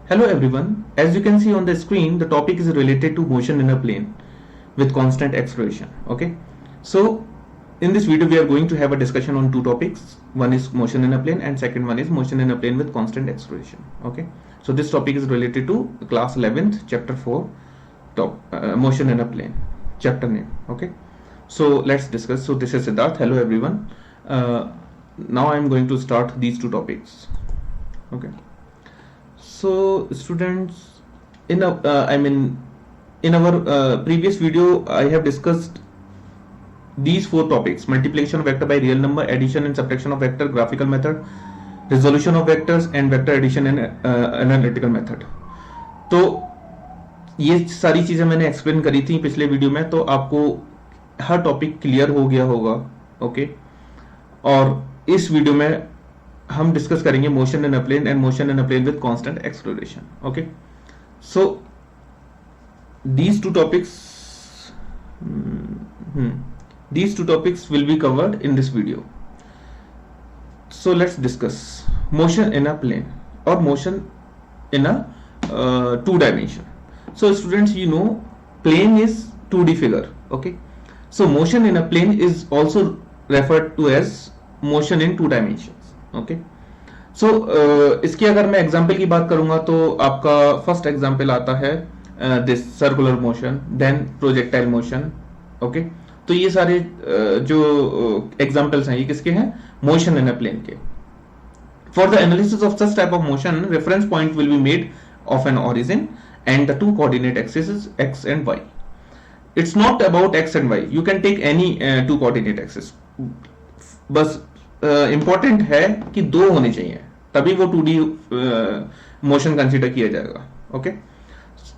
Hello everyone, as you can see on the screen, the topic is related to motion in a plane with constant acceleration. Okay, so in this video we are going to have a discussion on two topics. One is motion in a plane and second one is motion in a plane with constant acceleration. Okay, so this topic is related to class 11th chapter 4 motion in a plane chapter name. Okay, so let's discuss. So this is Siddharth. Hello everyone. Now I am going to start these two topics. Okay, so students, in our previous video I have discussed these four topics: multiplication of vector by real number, addition and subtraction of vector, graphical method, resolution of vectors and vector addition and analytical method. तो ये सारी चीजें मैंने explain करी थी पिछले video में, तो आपको हर टॉपिक क्लियर हो गया होगा. ओके, और इस वीडियो में हम डिस्कस करेंगे motion in a plane and motion in a plane with constant acceleration. Okay, so these two topics will be covered in this video. So let's discuss motion in a plane or motion in a two dimension. So students, you know plane is 2D figure. Okay, so motion in a plane is also referred to as motion in two dimensions. Okay, so इसकी अगर मैं example की बात करूंगा तो आपका first example आता है this circular motion, then projectile motion. Okay, तो ये सारे जो एग्जांपल्स हैं ये किसके हैं? मोशन इन अ प्लेन के. For the analysis of such type of motion, reference point will be made of an origin and the two coordinate axis X and Y. It's not about X and Y, you can take any two coordinate axis. बस important है कि दो होने चाहिए, तभी वो 2D motion consider किया जाएगा. ओके,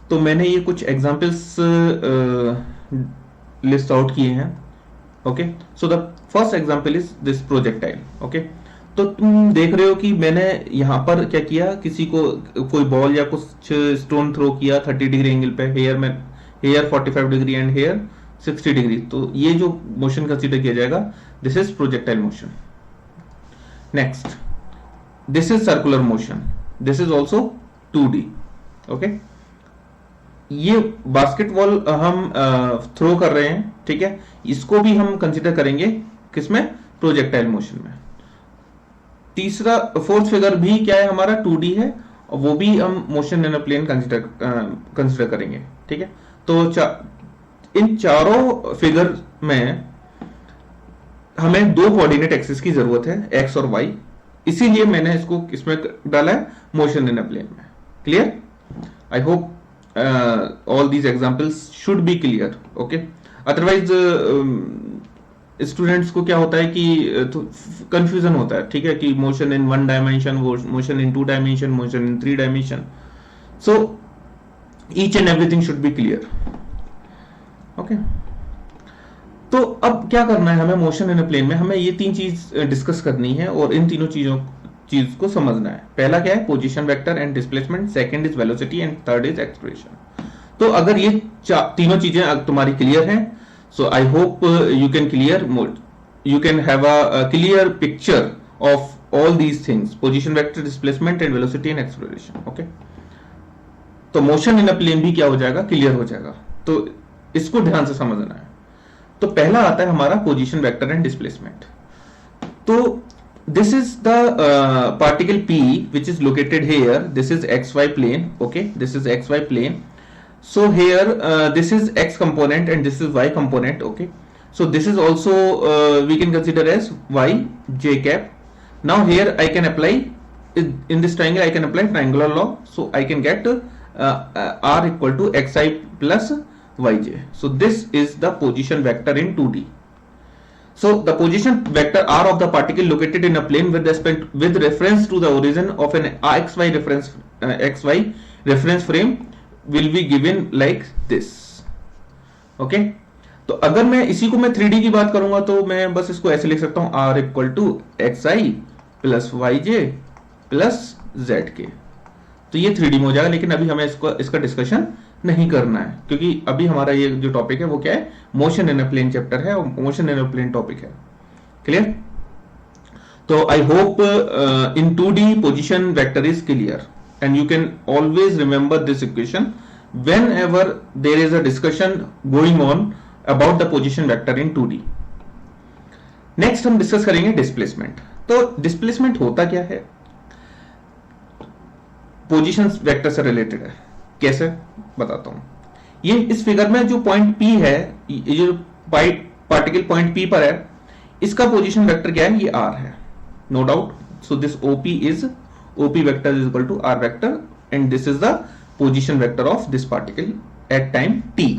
तो मैंने ये कुछ एग्जांपल्स लिस्ट आउट किए हैं. Okay, so the first example is this projectile. Okay, तो तुम देख रहे हो कि मैंने यहां पर क्या किया, किसी को कोई बॉल या कुछ स्टोन थ्रो किया 30 डिग्री एंगल पे, here 45 degree and here 60 degree. तो ये जो मोशन कंसीडर किया जाएगा, this is projectile motion. Next, this is circular motion. This is also 2D. Okay, ये बास्केटबॉल हम थ्रो कर रहे हैं, ठीक है, इसको भी हम कंसीडर करेंगे किसमें? प्रोजेक्टाइल मोशन में. तीसरा फोर्थ फिगर भी क्या है हमारा? 2D है, और वो भी हम motion in a plane consider करेंगे. ठीक है, तो इन चारों फिगर में हमें दो कोऑर्डिनेट एक्सिस की जरूरत है, एक्स और वाई, इसीलिए मैंने इसको इसमें डाला है मोशन इन अ प्लेन में. Clear? I hope all these examples should be clear. Okay, otherwise students को क्या होता है कि कंफ्यूजन होता है. ठीक है, कि motion in 1 dimension, motion in 2 dimension, motion in 3 dimension. So each and everything should be clear. Okay, तो अब क्या करना है हमें मोशन इन अ प्लेन में? हमें ये तीन चीज डिस्कस करनी है और इन तीनों चीज को समझना है. पहला क्या है? Position vector and displacement, second is velocity and third is acceleration. तो अगर ये तीनों चीजें तुम्हारी क्लियर हैं, so I hope you can have a clear picture of all these things: position vector, displacement and velocity and acceleration. Okay, तो motion in a plane भी क्या हो जाएगा? क्लियर हो जाएगा. तो इसको ध्यान से समझना है. तो पहला आता है हमारा पोजीशन वेक्टर एंड डिस्प्लेसमेंट. तो this is the particle P which is located here. This is xy plane. Okay, this is xy plane. So here this is x component and this is y component. Okay, so this is also we can consider as y j cap. Now here I can apply in this triangle, I can apply triangular law, so I can get r equal to xi plus yj. So this is the position vector in 2D. So the position vector r of the particle located in a plane with reference to the origin of an xy reference frame will be given like this. Okay, तो अगर मैं इसी को मैं 3D की बात करूंगा तो मैं बस इसको ऐसे लिख सकता हूं, r equal to xi plus yj plus zk. तो ये 3D में हो जाएगा, लेकिन अभी हमें इसका डिस्कशन नहीं करना है, क्योंकि अभी हमारा ये जो टॉपिक है वो क्या है? Motion in a plane chapter है और motion in a plane topic है. क्लियर? तो I hope in 2D position vector is clear. and you can always remember this equation whenever there is a discussion going on about the position vector in 2D. Next हम discuss करेंगे displacement. तो displacement होता क्या है, position vector से related है। कैसे बताता हूं। ये इस फिगर में जो पॉइंट P है, ये जो पार्टिकल पॉइंट P पर है, इसका पोजीशन वेक्टर क्या है, ये R है, no doubt. So this OP vector is equal to R vector and this is the position vector of this particle at time T।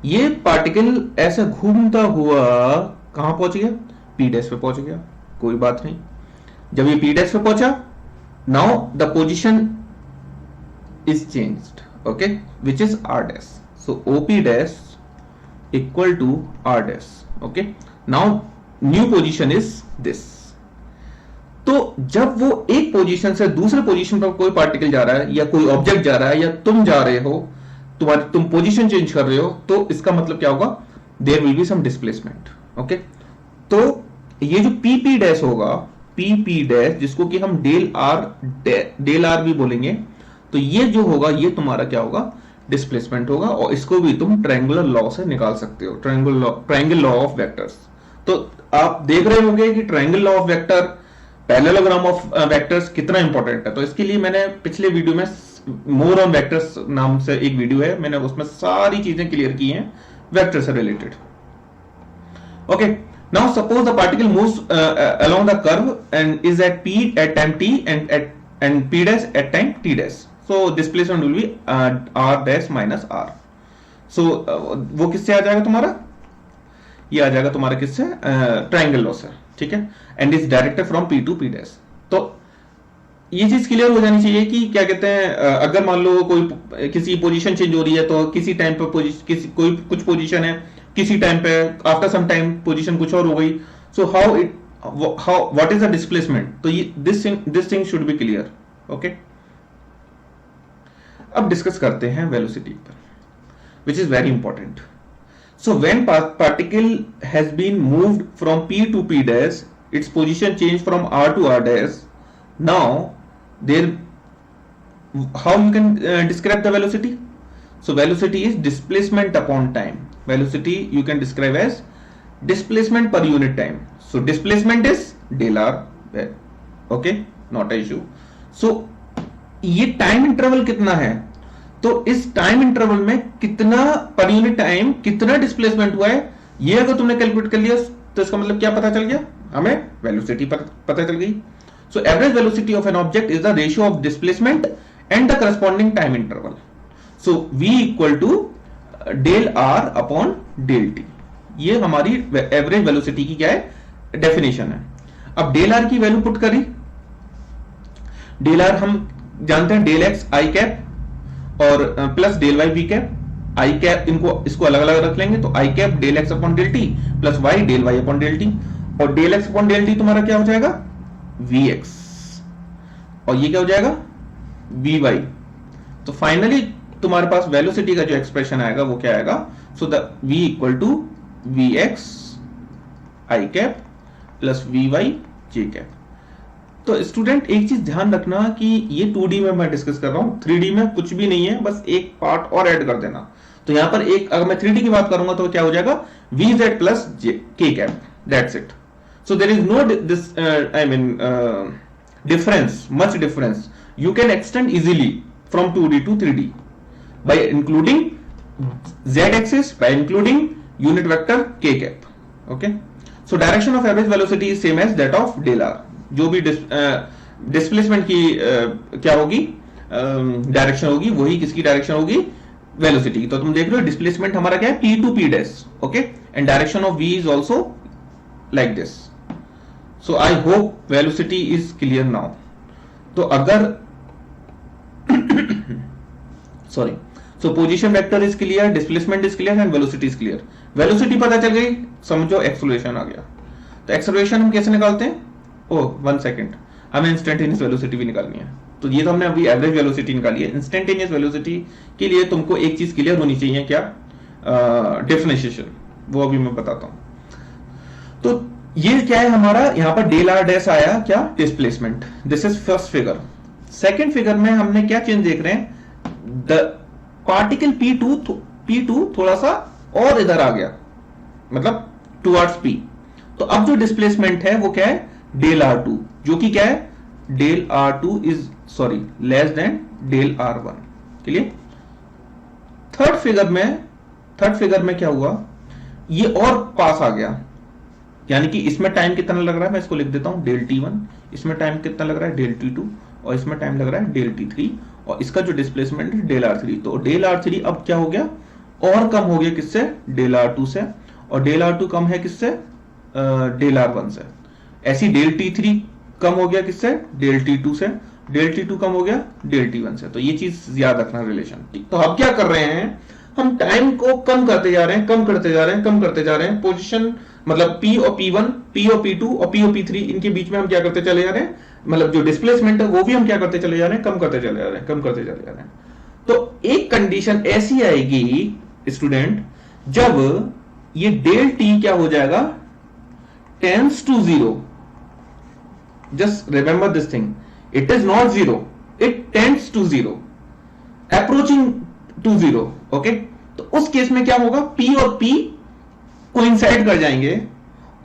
ये पार्टिकल ऐसे घूमता हुआ कहां पहुंच गया, P डैश पे पहुंच गया, कोई बात नहीं। जब ये P डैश पे पहुंचा, now the position is changed, okay, which is R dash. So OP dash equal to R dash, okay. Now new position is this. तो जब वो एक पोजीशन से दूसरे पोजीशन पर कोई पार्टिकल जा रहा है या कोई ऑब्जेक्ट जा रहा है या तुम जा रहे हो, तुम पोजीशन चेंज कर रहे हो, तो इसका मतलब क्या होगा, there will be some displacement, okay. तो ये जो PP डैश होगा, PP डैश, जिसको कि हम डेल आर भी बोलेंगे, तो ये जो होगा ये तुम्हारा क्या होगा, डिस्प्लेसमेंट होगा। और इसको भी तुम ट्रायंगुलर लॉ से निकाल सकते हो, ट्रायंगल लॉ ऑफ वेक्टर्स। तो आप देख रहे होंगे कि triangle law of vector, parallelogram of vectors कितना इंपॉर्टेंट है। तो इसके लिए मैंने पिछले वीडियो में मोर ऑन वेक्टर्स नाम से एक वीडियो है, मैंने उसमें सारी चीजें क्लियर की हैं वेक्टर से related, okay. Now suppose the particle moves along the curve and is at P at time T and P dash at time T dash. So displacement will be R dash minus R. So वो किससे आ जाएगा तुम्हारा, ये आ जाएगा तुम्हारा किससे, triangle law से, ठीक है। And is directed from P to P dash। तो ये चीज क्लियर हो जानी चाहिए कि क्या कहते हैं, अगर मान लो कोई किसी पोजीशन चेंज हो रही है, तो किसी टाइम पर कोई कुछ पोजीशन है, किसी टाइम पे आफ्टर सम टाइम पोजीशन कुछ और हो गई। So how what is the displacement, तो ये this thing should be clear, okay. अब डिस्कस करते हैं वेलोसिटी पर, which is very important. So when particle has been moved from P to P dash, its position changed from R to R dash. Now there, how you can describe the velocity? So velocity is displacement upon time. Velocity you can describe as displacement per unit time. So displacement is del R, okay, not an issue. So ये time interval कितना है, तो इस time interval में कितना per unit time कितना displacement हुआ है, ये अगर तुमने कैलकुलेट कर लिया तो इसका मतलब क्या पता चल गया, हमें वेलोसिटी पता चल गई। So average velocity of an object is the ratio of displacement and the corresponding time interval. So V equal to del R upon del T, ये हमारी एवरेज वेलोसिटी की क्या है, डेफिनेशन है। अब डेल R की वैल्यू पुट करी, del R हम जानते हैं डेल X I कैप और plus del Y V cap, I cap इसको अलग अलग रख लेंगे, तो I cap del X upon del T plus Y del Y upon del T, और del X upon del T तुम्हारा क्या हो जाएगा, Vx, और ये क्या हो जाएगा, Vy। तो फाइनली तुम्हारे पास वेलोसिटी का जो एक्सप्रेशन आएगा वो क्या आएगा, so the V equal to Vx I cap plus Vy J cap. तो स्टूडेंट एक चीज ध्यान रखना कि ये 2D में मैं डिस्कस कर रहा हूं, 3D में कुछ भी नहीं है, बस एक पार्ट और ऐड कर देना। तो यहां पर एक, अगर मैं 3D की बात करूंगा तो क्या हो जाएगा, Vz plus K cap, that's it. So there is no much difference. You can extend easily from 2D to 3D by including z-axis, by including unit vector k cap. Okay. So direction of average velocity is same as that of del r. जो भी displacement की क्या होगी, direction होगी, वही किसकी direction होगी, velocity. तो तुम देख रहे हो डिस्प्लेसमेंट हमारा क्या है, P to P dash, okay, and direction of V is also like this. So I hope velocity is clear now. तो अगर sorry, so position vector is clear, displacement is clear and velocity is clear. Velocity पता चल गई, समझो acceleration आ गया। तो acceleration हम कैसे निकालते हैं, ओह 1 सेकेंड, हमें इंस्टेंटेनियस वेलोसिटी भी निकालनी है। तो ये तो हमने अभी एवरेज वेलोसिटी निकाली है। इंस्टेंटेनियस वेलोसिटी के लिए तुमको एक चीज क्लियर होनी चाहिए, क्या, डिफरेंशिएशन, वो अभी मैं बताता हूं। तो ये क्या है हमारा, यहां पर डेल आर डैश आया क्या, displacement. This is first figure. Second figure में हमने क्या चेंज देख रहे हैं, द पार्टिकल P2 थोड़ा सा और इधर आ गया, मतलब टुवर्ड्स P। तो अब जो डिस्प्लेसमेंट है वो क्या है, डेल R2, जो कि क्या है, del R2 is less than del R1। Clear. Third figure में क्या हुआ, ये और पास आ गया, यानी कि इसमें टाइम कितना लग रहा है, मैं इसको लिख देता हूं डेल T1, इसमें टाइम कितना लग रहा है डेल T2, और इसमें टाइम लग रहा है डेल T3, और इसका जो डिस्प्लेसमेंट है डेल R3। तो डेल R3 अब क्या हो गया, और कम हो गया किससे, डेल R2 से, और डेल R2 कम है किससे, डेल R1 से। ऐसी डेल T3 कम हो गया किससे, डेल T2 से, डेल T2 कम हो गया डेल T1 से। तो ये चीज याद रखना रिलेशन। तो अब क्या कर रहे हैं, हम टाइम को कम करते जा रहे हैं, पोजीशन मतलब P और P1, P और P2 और P और P3, इनके बीच में हम क्या करते चले जा रहे हैं, मतलब जो डिस्प्लेसमेंट है वो भी हम क्या करते चले जा रहे हैं, कम करते चले जा रहे हैं। तो एक कंडीशन ऐसी आएगी स्टूडेंट, जब ये डेल T क्या हो जाएगा, tends to 0। Just remember this thing, it is not 0, it tends to 0, approaching to 0। Okay, तो उस केस में क्या होगा, P और P कोइंसाइड कर जाएंगे,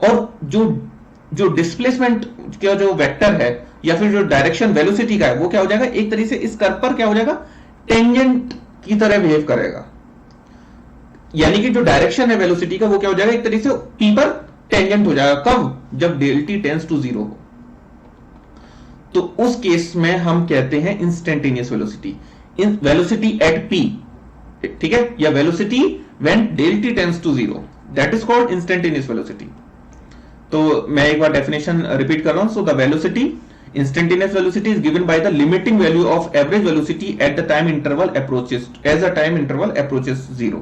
और जो डिस्प्लेसमेंट का जो वेक्टर है या फिर जो डायरेक्शन वेलोसिटी का है वो क्या हो जाएगा, एक तरीके से इस कर्व पर क्या हो जाएगा, टेंजेंट की तरह बिहेव करेगा। यानी कि जो डायरेक्शन है वेलोसिटी का वो क्या हो जाएगा, एक तरीके से P पर टेंजेंट हो जाएगा। कब, जब डेल T टेंड्स टू 0 हो। तो उस केस में हम कहते हैं instantaneous velocity, in velocity at P, ठीक है, या velocity when del T tends to 0, that is called instantaneous velocity. तो मैं एक बार डेफिनेशन रिपीट कर रहा हूं। So the velocity, instantaneous velocity is given by the limiting value of average velocity at the time interval approaches, as the time interval approaches 0।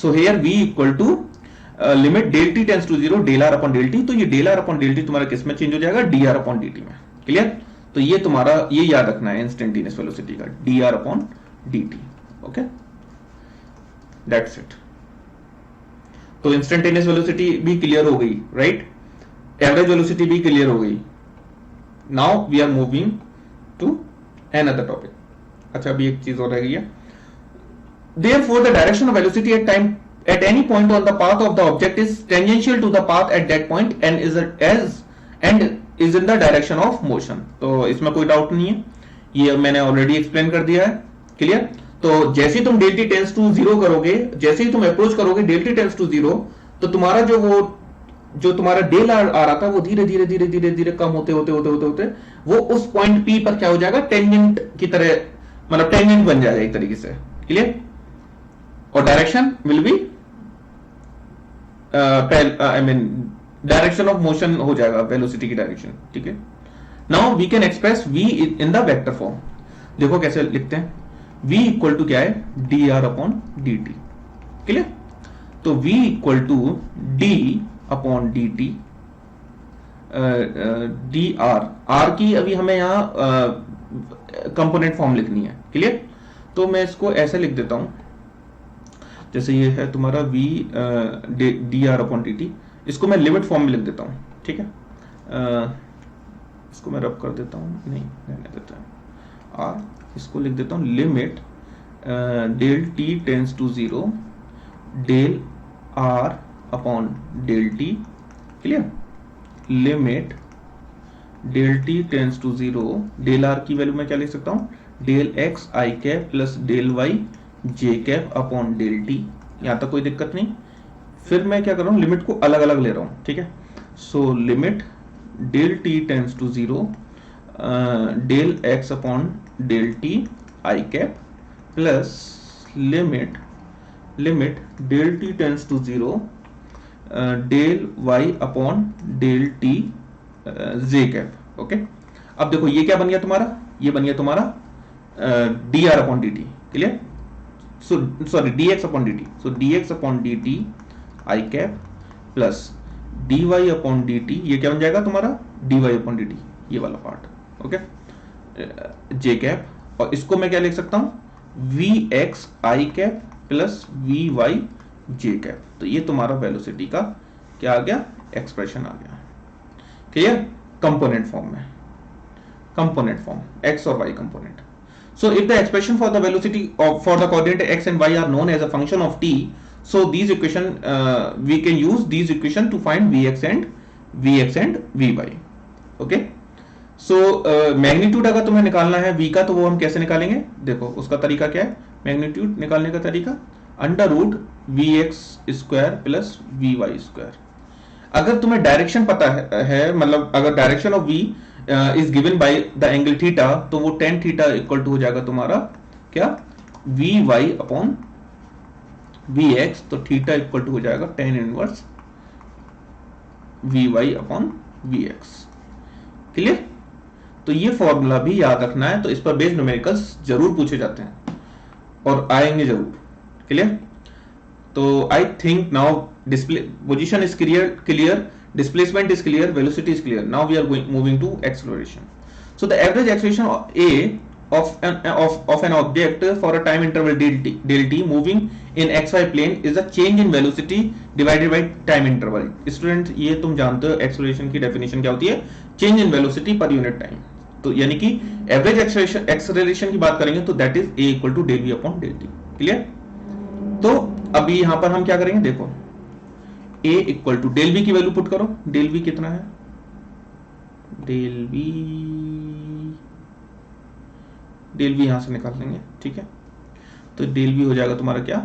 So here v equal to limit del T tends to 0 del R upon del T। तो ये del R upon del T तुम्हारा किस में change हो जाएगा, dr upon dt में। Clear. तो ये तुम्हारा, ये याद रखना है इंस्टेंटेनियस वेलोसिटी का, dr upon dt। Okay, that's it. तो इंस्टेंटेनियस वेलोसिटी भी क्लियर हो गई, राइट, एवरेज वेलोसिटी भी क्लियर हो गई। Now we are moving to another topic. अच्छा, अभी एक चीज और रह गई है। Therefore, the direction of velocity at time at any point on the path of the object is tangential to the path at that point and is in the direction of motion। तो इसमें कोई doubt नहीं है, ये मैंने already explain कर दिया है। क्लियर। तो जैसे ही तुम डेल T टेंड्स टू 0 करोगे, जैसे ही तुम अप्रोच करोगे डेल T टेंड्स टू 0, तो तुम्हारा जो तुम्हारा डेल आ रहा था वो धीरे धीरे कम होते वो उस पॉइंट P पर क्या हो जाएगा, टेंजेंट की तरह, मतलब टेंजेंट बन जाएगा एक तरीके से। क्लियर। और direction will be direction of motion हो जाएगा, वेलोसिटी की डायरेक्शन। ठीक है। Now we can express v in the vector form. देखो कैसे लिखते हैं, v इक्वल टू क्या है, dr अपॉन dt। क्लियर। तो v equal to d upon dt, dr, r की अभी हमें यहां कंपोनेंट फॉर्म लिखनी है। क्लियर। तो मैं इसको ऐसे लिख देता हूं, जैसे ये है तुम्हारा v dr अपॉन dt, इसको मैं लिमिट फॉर्म में लिख देता हूं। ठीक है, इसको मैं रब कर देता हूं, नहीं रहने देता हूं, r, इसको लिख देता हूं limit del t tends to 0 del r upon del t। Clear. Limit del t tends to 0, del r की वैल्यू मैं क्या लिख सकता हूं, del x i cap plus del y j cap upon del t। यहां तक कोई दिक्कत नहीं। फिर मैं क्या कर रहा हूं, लिमिट को अलग अलग ले रहा हूं। ठीक है। So limit del t tends to 0 del x upon del t i cap plus limit del t tends to 0 del y upon del t j cap. Okay. अब देखो ये क्या बन गया तुम्हारा, ये बन गया तुम्हारा dr upon dt। Clear. Sorry dx upon dt। So dx upon dt i cap plus dy upon dt, ये क्या बन जाएगा तुम्हारा dy अपॉन dt, ये वाला पार्ट। ओके, j कैप, और इसको मैं क्या लिख सकता हूं, vx i cap plus vy j cap. तो ये तुम्हारा वेलोसिटी का क्या आ गया, एक्सप्रेशन आ गया। क्लियर, कंपोनेंट फॉर्म में। component form, x or y component. So if the expression for the velocity of for the coordinate x and y are known as a function of t, so these equation we can use these equation to find vx and vy. Okay. So magnitude अगर तुम्हें निकालना है v का, तो वो हम कैसे निकालेंगे? देखो उसका तरीका क्या है मैग्नीट्यूड निकालने का तरीका, under root v x square plus v y square. अगर तुम्हें डायरेक्शन पता है मतलब अगर direction of v is given by the angle theta, तो वो टेन थीटा इक्वल टू हो जाएगा तुम्हारा क्या, v y upon v x, तो थीटा इक्वल टू हो जाएगा tan inverse v y upon v x. Clear? तो ये फॉर्मूला भी याद रखना है, तो इस पर बेस्ड न्यूमेरिकल्स जरूर पूछे जाते हैं और आएंगे जरूर। क्लियर? तो I think now display position is clear, displacement is clear, velocity is clear. Now we are moving to acceleration. So the average acceleration A of an object for a time interval del t moving in xy plane is the change in velocity divided by time interval. Student ये तुम जानते हो acceleration की definition क्या होती है, change in velocity per unit time. तो यानी कि एवरेज एक्सेलरेशन की बात करेंगे तो that is a equal to del v upon del t। Clear? तो अभी यहां पर हम क्या करेंगे, देखो a equal to del v की वैल्यू पुट करो, डेल v कितना है, डेल v यहां से निकाल लेंगे। ठीक है, तो डेल v हो जाएगा तुम्हारा क्या,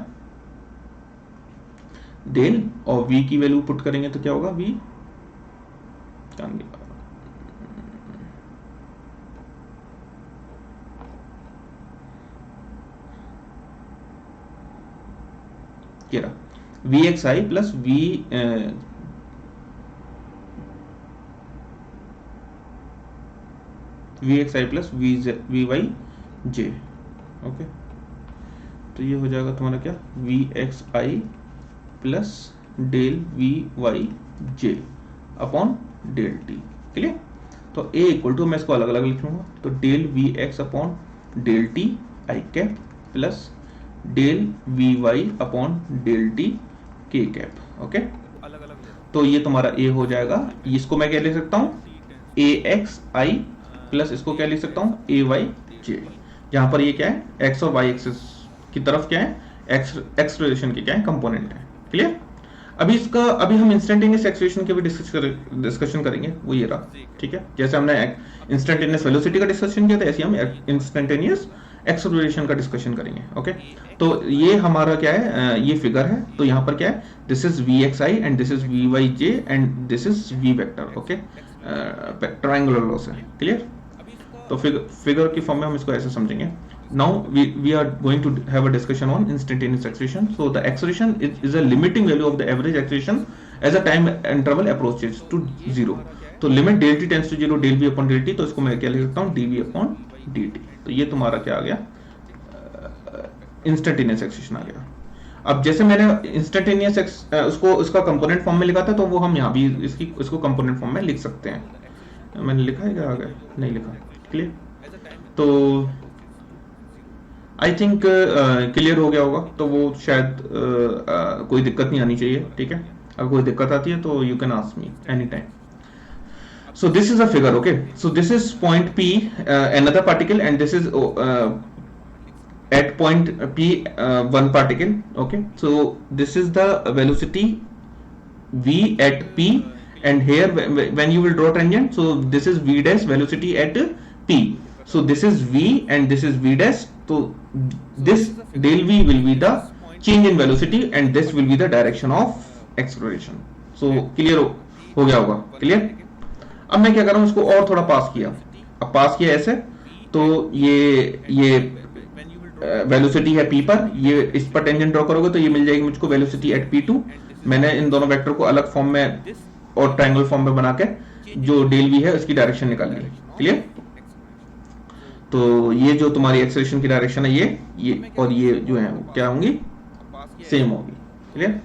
डेल, और v की वैल्यू पुट करेंगे तो क्या होगा, v क्या, v x i plus v x i plus v Y j. Okay, तो ये हो जाएगा तुम्हारा क्या, v x i plus del v Y j upon del t. Clear? तो a इक्वल टू, मैं इसको अलग अलग लिखूंगा, तो del v x upon del t i cap plus del v y upon del t के कैप। ओके, तो ये तुम्हारा a हो जाएगा, इसको मैं क्या लिख सकता हूँ, ए एक्स आई प्लस इसको क्या लिख सकता हूँ, ए वाई जे। यहाँ पर ये क्या है, x और y एक्सिस की तरफ क्या है, एक्सेलरेशन के क्या है, कंपोनेंट है। क्लियर? अभी हम इंस्टेंटेनियस एक्सेलरेशन के भी डिस्कशन करेंगे, वो ये रहा। ठीक है, जैसे हमने इंस्टेंटेनियस वेलोसिटी का डिस्कशन किया था, ऐसे हम इंस्टेंटेनियस एक्सेलरेशन का डिस्कशन करेंगे। ओके, तो ये हमारा क्या है, ये फिगर है, तो यहाँ पर क्या है, this is V x I and this is V Y J and this is V vector. Okay, triangular laws है। क्लियर? तो फिगर की फॉर्म में हम इसको ऐसे समझेंगे। Now we are going to have a discussion on instantaneous acceleration. So the acceleration is a limiting value of the average acceleration as a time interval approaches to zero. तो limit del T tends to zero, del v upon del t, तो इसको मैं क्या लिख सकता हूँ, d v upon d t. तो ये तुम्हारा क्या आ गया, इंस्टेंटेनियस एक्सेलरेशन आ गया। अब जैसे मैंने इंस्टेंटेनियस उसको उसका कंपोनेंट फॉर्म में लिखा था, तो वो हम यहाँ भी इसको कंपोनेंट फॉर्म में लिख सकते हैं। मैंने लिखा है क्या, आ गया, नहीं लिखा। क्लियर? तो आई थिंक क्लियर हो गया होगा, तो वो शायद कोई दिक्कत नहीं आनी चाहिए। ठीक है, अगर कोई दिक्कत आती है तो you can ask me any time. So this is a figure, okay? So this is point P, another particle, and this is at point P one particle, okay? So this is the velocity v at P, and here when you will draw tangent, so this is v dash velocity at P. So this is v and this is v dash. So this del v will be the change in velocity, and this will be the direction of acceleration. So clear हो गया होगा? Clear? अब मैं क्या कर रहा हूं, इसको और थोड़ा पास किया। अब पास किया ऐसे, तो ये वेलोसिटी है p पर, ये इस पर टेंजेंट ड्रॉ करोगे तो ये मिल जाएगी मुझको वेलोसिटी एट p2। मैंने इन दोनों वेक्टर को अलग फॉर्म में और ट्रायंगल फॉर्म में बना के जो डेल v है उसकी डायरेक्शन निकाल ली। क्लियर? तो ये जो तुम्हारी एक्सेलरेशन की डायरेक्शन है, ये और ये जो है क्या होंगी, सेम होगी। क्लियर?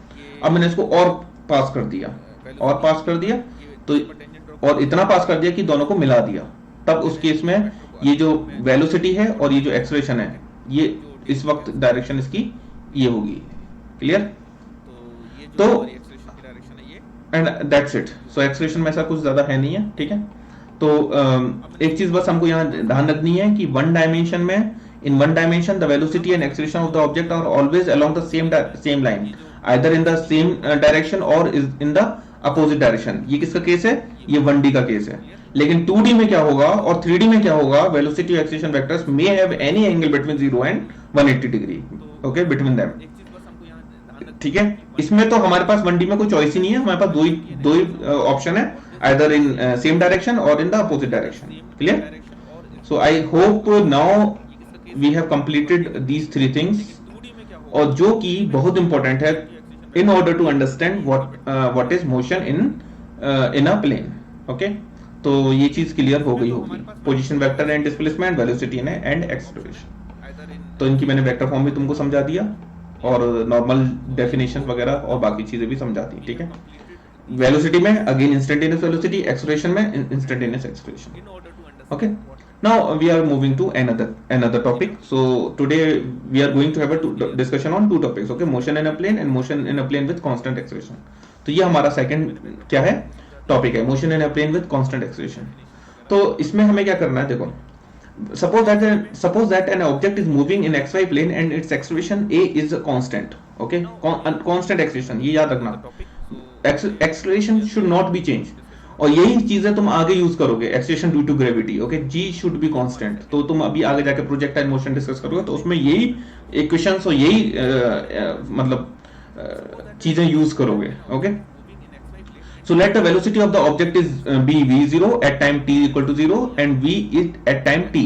अब मैंने इसको और पास कर दिया, तो और इतना पास कर दिया कि दोनों को मिला दिया, तब उस केस में ये जो वेलोसिटी है और ये जो एक्सेलरेशन है, ये इस वक्त डायरेक्शन इसकी ये होगी। क्लियर? तो and that's it. So acceleration में ऐसा कुछ ज्यादा है नहीं है। ठीक है, तो एक चीज बस हमको यहाँ ध्यान रखनी है कि वन डायमेंशन में, in one dimension the velocity and acceleration of the object are always along the same line, either in the same direction or is in the opposite direction. ये किसका केस है? ये 1D का case है. लेकिन 2D में क्या होगा और 3D में क्या होगा? velocity और acceleration vectors may have any angle between 0 and 180 degree, okay, between them. ठीक है, इसमें तो हमारे पास 1D में कोई चॉइस ही नहीं है, हमारे पास दो ही ऑप्शन है, either in same direction or in the opposite direction. Clear? So I hope now we have completed these three things, और जो कि बहुत इंपॉर्टेंट है in order to understand what is motion in a plane. Okay, तो ये चीज clear हो गई होगी. Position vector and displacement, velocity and acceleration. तो इनकी मैंने वेक्टर फॉर्म भी तुमको समझा दिया और नॉर्मल डेफिनेशन वगैरह और बाकी चीजें भी समझा दी. ठीक है, वेलोसिटी में अगेन इंस्टेंटेनियस वेलोसिटी, एक्सेलरेशन में instantaneous acceleration. Okay, now we are moving to another topic. So today we are going to have a discussion on two topics. Okay, motion in a plane and motion in a plane with constant acceleration. तो ये हमारा second क्या है topic है, motion in a plane with constant acceleration. तो इसमें हमें क्या करना है, देखो, suppose that an object is moving in xy plane and its acceleration a is a constant. Okay, constant acceleration, ये याद रखना, acceleration should not be changed. और यही चीजें तुम आगे यूज करोगे, acceleration due to gravity. Okay, g should be constant. तो तुम अभी आगे जाके प्रोजेक्टाइल मोशन डिस्कस करोगे तो उसमें यही इक्वेशंस और यही मतलब चीजें यूज करोगे. Okay, so let the velocity of the object is be v0 at time t equal to 0 and v it at time t.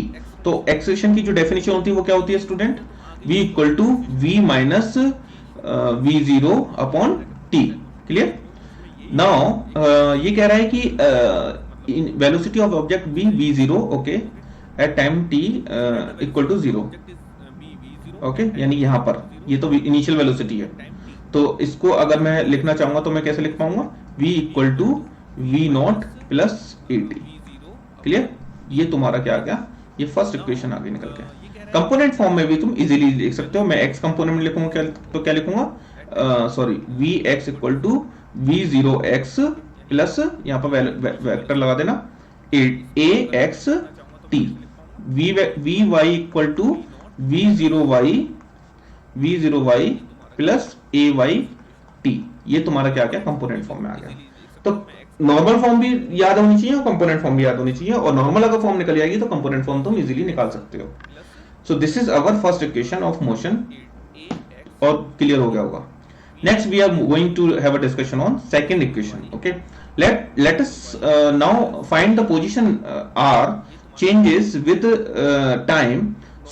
तो एक्सेलरेशन की जो डेफिनेशन होती है वो क्या होती है student? v equal to v minus v0 upon t. Clear? Now ये कह रहा है कि velocity of object be v0 okay at time t equal to 0. Okay, यानी यहां पर ये तो इनिशियल वेलोसिटी है. तो इसको अगर मैं लिखना चाहूंगा तो मैं कैसे लिख पाऊंगा? v equal to v not plus at. Clear? ये तुम्हारा क्या आ गया? ये फर्स्ट इक्वेशन आगे निकल गया. कंपोनेंट फॉर्म में भी तुम इजीली लिख सकते हो. मैं x कंपोनेंट में लिखूंगा तो क्या लिखूंगा? Sorry, vx equal to v0x plus यहां पर वेक्टर लगा देना ax t. vy equal to v0y plus ay t. ये तुम्हारा क्या गया? कंपोनेंट फॉर्म में आ गया. तो नॉर्मल फॉर्म भी याद होनी चाहिए और कंपोनेंट फॉर्म भी याद होनी चाहिए, और नॉर्मल अगर फॉर्म निकल जाएगी तो कंपोनेंट फॉर्म तुम इजीली निकाल सकते हो. So this is our first equation of motion, और क्लियर हो गया होगा. Next we are going to have a discussion on second equation. Okay, let us now find the position r changes with time.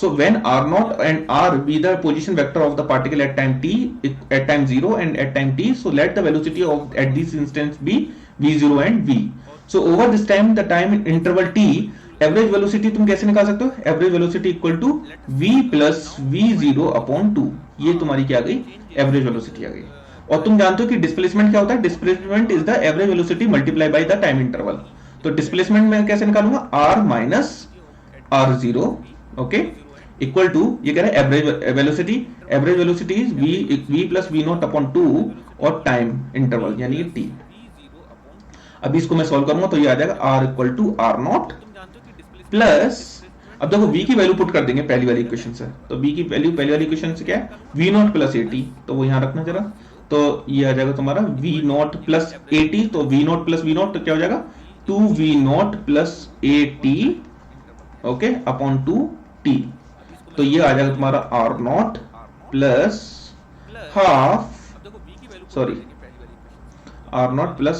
So when r0 and r be the position vector of the particle at time t, at time 0 and at time t, so let the velocity of at this instance be v0 and v. So over this time, the time interval t, average velocity तुम कैसे निकाल सकते हो? Average velocity equal to v plus v0 upon 2. ये तुम्हारी क्या आ गई? Average velocity आ गई. और तुम जानते हो कि डिस्प्लेसमेंट क्या होता है? Displacement is the average velocity multiply by the time interval. तो डिस्प्लेसमेंट में कैसे निकालूंगा? r minus r0 okay equal to, ये कह रहा है average velocity. Average velocity is v plus v0 upon 2 और टाइम इंटरवल यानी t. अभी इसको मैं सॉल्व करूंगा तो ये आ जाएगा r equal to r0 plus, अब देखो v की वैल्यू पुट कर देंगे पहली वाली इक्वेशन से. तो v की वैल्यू पहली वाली इक्वेशन से क्या है? v0 plus at. तो वो यहां रखना जरा. तो ये आ जाएगा तुम्हारा v0 प्लस at. तो v0 प्लस v0 तो क्या हो जाएगा? 2v0 plus at okay upon 2t. तो ये आ जाएगा तुम्हारा r0 plus half, sorry r0 plus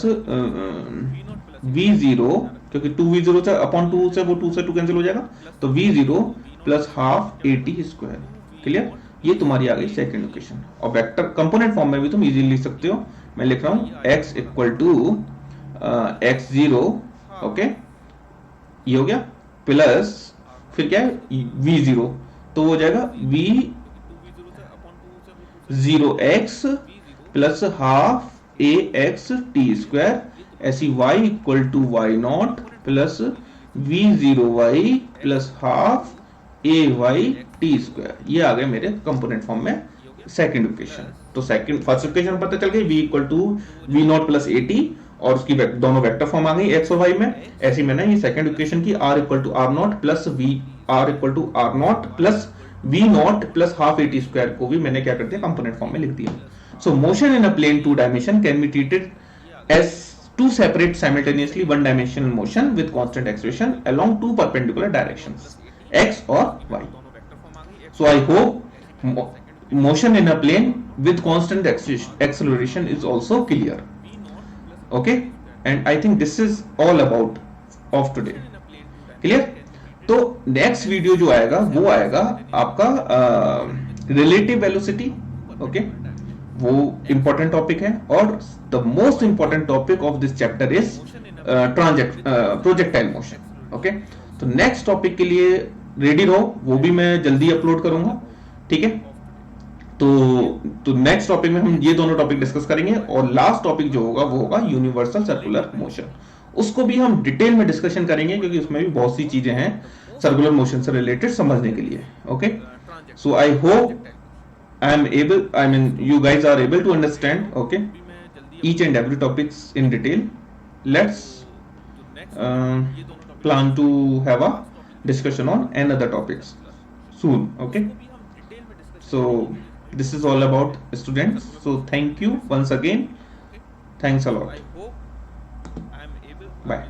v0, क्योंकि 2v0 से अपॉन 2 से वो 2 से 2 कैंसिल हो जाएगा. तो v0 plus half at square. Clear? ये तुम्हारी आ गई सेकंड इक्वेशन. और वेक्टर कंपोनेंट फॉर्म में भी तुम इजीली लिख सकते हो. मैं लिख रहा हूं x equal to x0 okay, ये हो गया, प्लस फिर क्या है? v0. तो हो जाएगा v0x plus half ax t square. ऐसी y equal to y0 plus v0y plus half ay t square. ये आ गए मेरे कंपोनेंट फॉर्म में सेकंड इक्वेशन. तो सेकंड फर्स्ट इक्वेशन पता चल गई v equal to v0 plus at, और उसकी दोनों वेक्टर फॉर्म आ गई एक्स और वाई में। ऐसी मैंने ये सेकंड इक्वेशन की r equal to r not plus v, r equal to r not plus v not plus half a t square को भी मैंने क्या कर दिया, कंपोनेंट फॉर्म में लिख दिया। So motion in a plane two dimension can be treated as two separate simultaneously one dimensional motion with constant acceleration along two perpendicular directions x or y. So I hope motion in a plane with constant acceleration is also clear. Okay, and I think this is all about of today. Clear? तो next video जो आएगा वो आएगा आपका relative velocity. Okay, वो important topic है। और the most important topic of this chapter is projectile motion. Okay, तो नेक्स्ट टॉपिक के लिए रेडी रहो, वो भी मैं जल्दी अपलोड करूंगा। ठीक है, तो नेक्स्ट टॉपिक में हम ये दोनों टॉपिक डिस्कस करेंगे और लास्ट टॉपिक जो होगा वो होगा यूनिवर्सल सर्कुलर मोशन। उसको भी हम डिटेल में डिस्कशन करेंगे क्योंकि उसमें भी बहुत सी चीजें हैं सर्कुलर मोशन से रिलेटेड समझने के लिए। Okay, so I hope I mean you guys are able to understand, okay, each and every topics in detail. Let's plan to have a discussion on another topics soon. Okay, so this is all about students. So thank you once again. Thanks a lot. Bye.